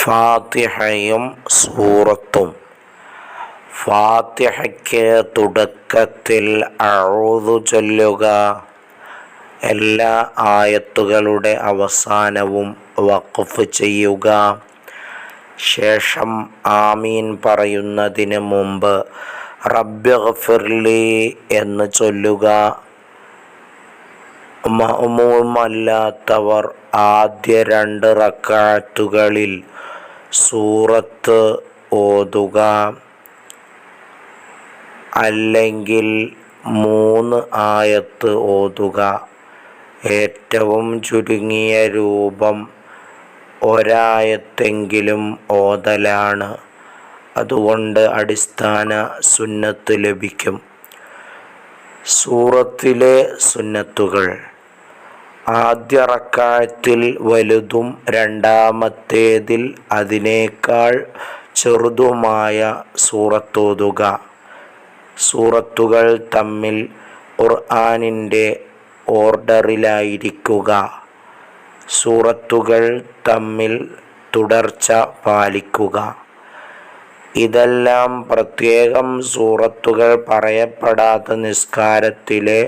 ഫാത്തിഹയും സൂറത്തും. ഫാത്തിഹയ്ക്ക് തുടക്കത്തിൽ അഊദു ചൊല്ലുക. എല്ലാ ആയത്തുകളുടെ അവസാനവും വഖഫ് ചെയ്യുക. ശേഷം ആമീൻ പറയുന്നതിന് മുമ്പ് റബ്ബിഗ്ഫിർലി എന്ന് ചൊല്ലുക. മഅ്മൂമല്ലാത്തവർ ആദ്യ 2 റക്അത്തുകളിൽ സൂറത്ത് ഓതുക, അല്ലെങ്കിൽ 3 ആയത്ത് ഓതുക. ഏറ്റവും ചുരുങ്ങിയ രൂപം ഒരായത്തെങ്കിലും ഓതലാണ്. അതുകൊണ്ട് അടിസ്ഥാന സുന്നത്ത് ലഭിക്കും. സൂറത്തിലെ സുന്നത്തുകൾ: ആദ്യ റക്അത്തിൽ വലുതും രണ്ടാമത്തേതിൽ അതിനേക്കാൾ ചെറുതുമായ സൂറത്തോതുക. സൂറത്തുകൾ തമ്മിൽ ഖുർആനിൻ്റെ ഓർഡറിലായിരിക്കുക. സൂറത്തുകൾ തമ്മിൽ തുടർച്ച പാലിക്കുക. ഇതെല്ലാം പ്രത്യേകം സൂറത്തുകൾ പറയപ്പെടാത്ത നിസ്കാരത്തിലെ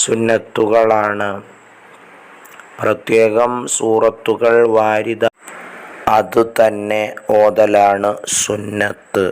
സുന്നത്തുകളാണ്. പ്രത്യേകം സൂറത്തുകൾ വാരിത അത് തന്നെ ഓതലാണ് സുന്നത്ത്.